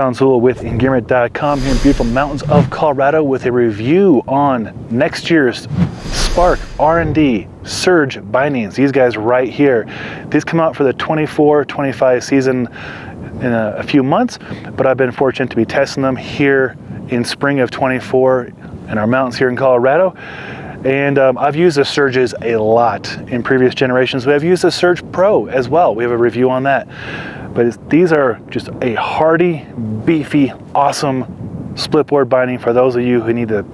Tool with Engearment.com here in beautiful mountains of Colorado with a review on next year's Spark R&D Surge Bindings. These guys right here. These come out for the 24-25 season in a few months, but I've been fortunate to be testing them here in spring of 24 in our mountains here in Colorado. And I've used the Surges a lot in previous generations. We have used the Surge Pro as well. We have a review on that. But these are just a hardy, beefy, awesome splitboard binding for those of you who need the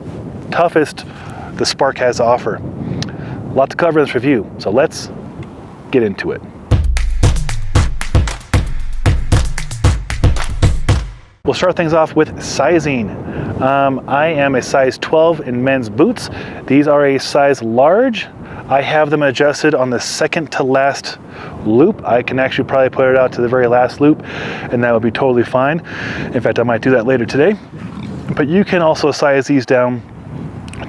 toughest the Spark has to offer. A lot to cover in this review, so let's get into it. We'll start things off with sizing. I am a size 12 in men's boots. These are a size large. I have them adjusted on the second to last loop. I can actually probably put it out to the very last loop and that would be totally fine. In fact, I might do that later today. But you can also size these down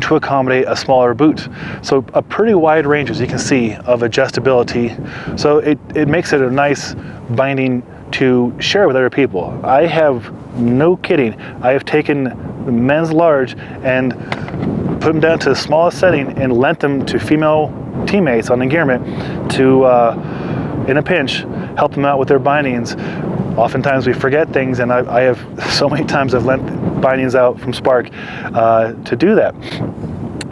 to accommodate a smaller boot. So a pretty wide range, as you can see, of adjustability. So it makes it a nice binding to share with other people. I have, no kidding, I have taken the men's large and put them down to the smallest setting and lent them to female teammates on Engearment to, in a pinch, help them out with their bindings. Oftentimes we forget things, and I have so many times I've lent bindings out from Spark to do that.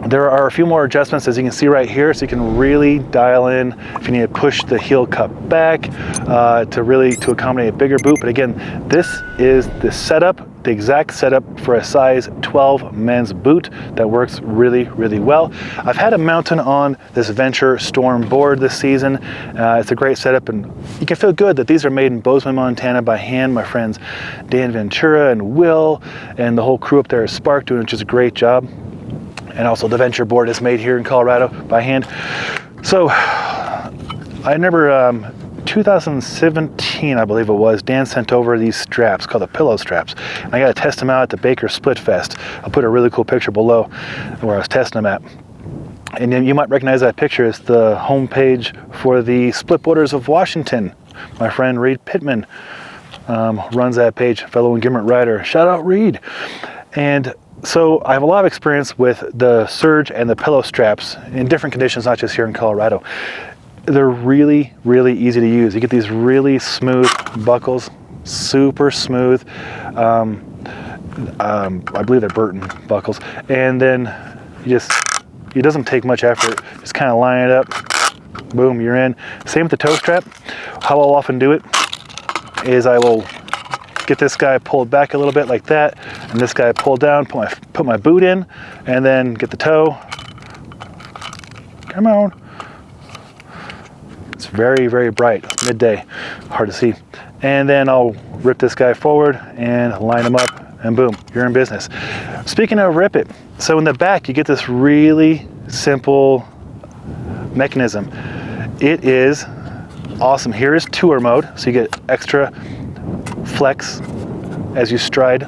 There are a few more adjustments, as you can see right here, so you can really dial in if you need to push the heel cup back to accommodate a bigger boot. But again, this is the setup, the exact setup for a size 12 men's boot that works really, really well. I've had a mountain on this Venture Storm board this season. It's a great setup, and you can feel good that these are made in Bozeman, Montana by hand. My friends Dan Ventura and Will and the whole crew up there at Spark doing just a great job. And also the Venture board is made here in Colorado by hand. So I remember 2017, I believe it was, Dan sent over these straps called the pillow straps. And I got to test them out at the Baker Split Fest. I'll put a really cool picture below where I was testing them at. And then you might recognize that picture. It's the homepage for the Splitboarders of Washington. My friend Reed Pittman runs that page, fellow Engearment rider. Shout out Reed. And so I have a lot of experience with the Surge and the pillow straps in different conditions, not just here in Colorado. They're really, really easy to use. You get these really smooth buckles, super smooth. I believe they're Burton buckles. And then it doesn't take much effort. Just kind of line it up, boom, you're in. Same with the toe strap. How I'll often do it is I will get this guy pulled back a little bit like that, and this guy pulled down, put my boot in, and then get the toe. Come on. It's very, very bright. It's midday, hard to see. And then I'll rip this guy forward and line him up, and boom, you're in business. Speaking of rip it, so in the back you get this really simple mechanism. It is awesome. Here is tour mode, so you get extra flex as you stride,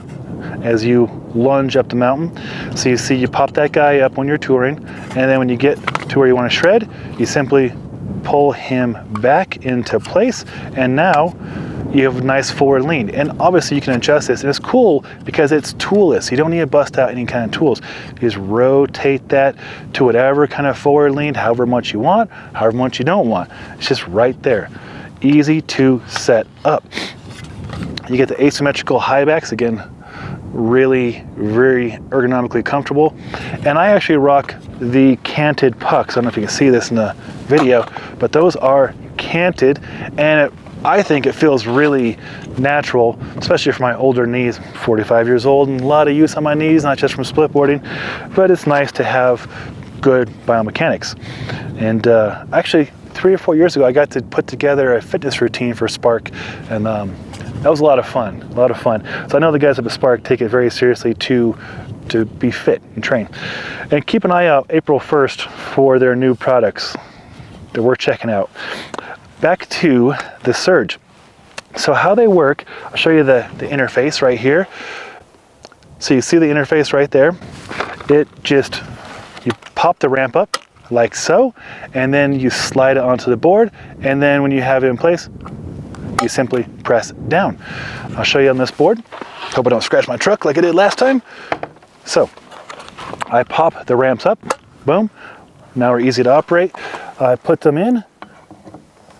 as you lunge up the mountain. So you see, you pop that guy up when you're touring, and then when you get to where you want to shred, you simply pull him back into place, and now you have a nice forward lean. And obviously you can adjust this, and it's cool because it's toolless. You don't need to bust out any kind of tools. You just rotate that to whatever kind of forward lean, however much you want, however much you don't want. It's just right there. Easy to set up. You get the asymmetrical highbacks, again, really, very ergonomically comfortable. And I actually rock the canted pucks. I don't know if you can see this in the video, but those are canted, and I think it feels really natural, especially for my older knees. 45 years old and a lot of use on my knees, not just from splitboarding, but it's nice to have good biomechanics. And actually 3 or 4 years ago, I got to put together a fitness routine for Spark, and that was a lot of fun, So I know the guys at the Spark take it very seriously to be fit and train. And keep an eye out April 1st for their new products that we're checking out. Back to the Surge. So how they work, I'll show you the interface right here. So you see the interface right there. You pop the ramp up like so, and then you slide it onto the board, and then when you have it in place, you simply press down. I'll show you on this board. Hope I don't scratch my truck like I did last time. So I pop the ramps up, boom. Now we're easy to operate. I put them in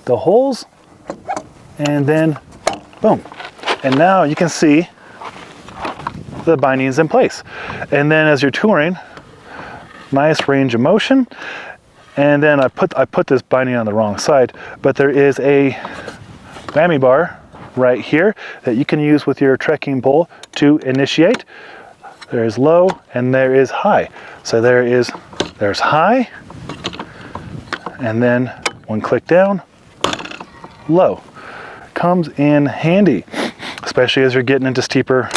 the holes and then boom. And now you can see the bindings in place. And then as you're touring, nice range of motion. And then I put this binding on the wrong side, but there is a whammy bar right here that you can use with your trekking pole to initiate. There is low and there is high. So there's high, and then one click down, low. Comes in handy, especially as you're getting into steeper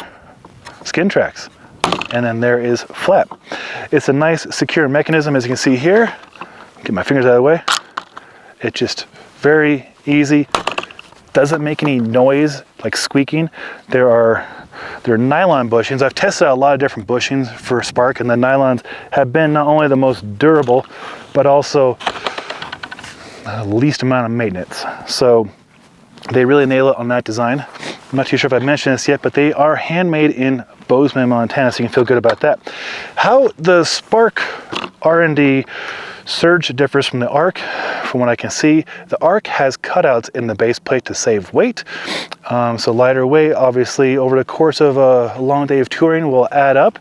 skin tracks. And then there is flat. It's a nice secure mechanism, as you can see here. Get my fingers out of the way. It's just very easy. Doesn't make any noise like squeaking. There are nylon bushings. I've tested out a lot of different bushings for Spark, and the nylons have been not only the most durable, but also the least amount of maintenance. So they really nail it on that design. I'm not too sure if I've mentioned this yet, but they are handmade in Bozeman, Montana, so you can feel good about that. How the Spark R&D Surge differs from the Arc, from what I can see, the Arc has cutouts in the base plate to save weight. So lighter weight, obviously, over the course of a long day of touring will add up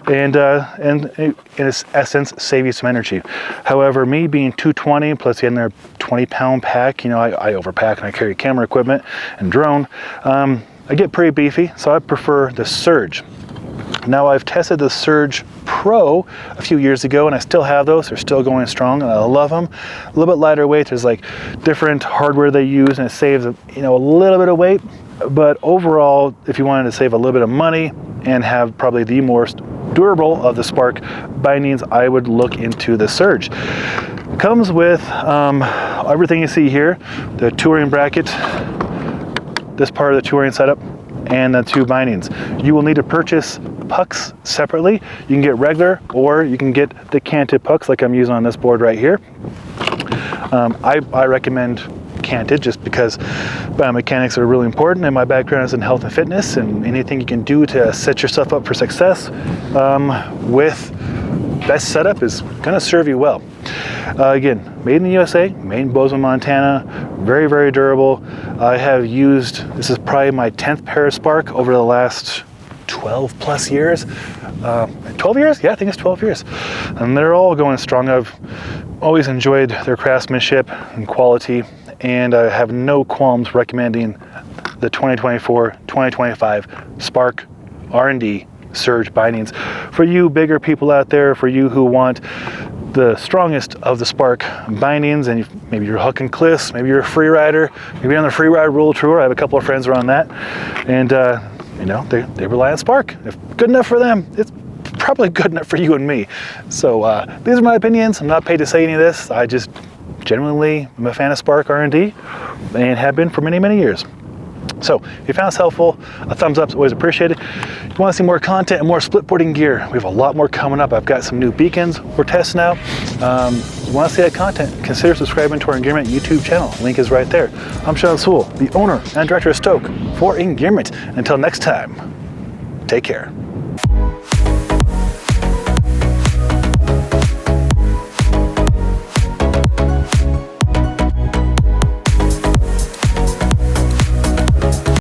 and in its essence, save you some energy. However, me being 220, plus getting their 20-pound pack, you know, I overpack and I carry camera equipment and drone, I get pretty beefy, so I prefer the Surge. Now I've tested the Surge Pro a few years ago and I still have those. They're still going strong and I love them. A little bit lighter weight. There's like different hardware they use and it saves, you know, a little bit of weight. But overall, if you wanted to save a little bit of money and have probably the most durable of the Spark bindings, I would look into the Surge. It comes with everything you see here, the touring bracket, this part of the touring setup, and the two bindings. You will need to purchase pucks separately. You can get regular or you can get the canted pucks like I'm using on this board right here. I recommend canted just because biomechanics are really important, and my background is in health and fitness, and anything you can do to set yourself up for success with best setup is gonna serve you well. Again, made in the USA, made in Bozeman, Montana, very, very durable. I have used, this is probably my 10th pair of Spark over the last 12 plus years. 12 years? Yeah, I think it's 12 years. And they're all going strong. I've always enjoyed their craftsmanship and quality, and I have no qualms recommending the 2024-2025 Spark R&D Surge bindings. For you bigger people out there, for you who want the strongest of the Spark bindings, and maybe you're hucking cliffs, maybe you're a free rider, maybe you're on the free ride world tour. I have a couple of friends who are on that, and you know, they rely on Spark. If good enough for them, it's probably good enough for you and me. So these are my opinions. I'm not paid to say any of this. I just genuinely am a fan of Spark R&D and have been for many, many years. So if you found this helpful, a thumbs up is always appreciated. If you want to see more content and more splitboarding gear, we have a lot more coming up. I've got some new beacons we're testing out. If you want to see that content, consider subscribing to our Engearment YouTube channel. Link is right there. I'm Sean Sewell, the owner and director of Stoke for Engearment. Until next time, take care.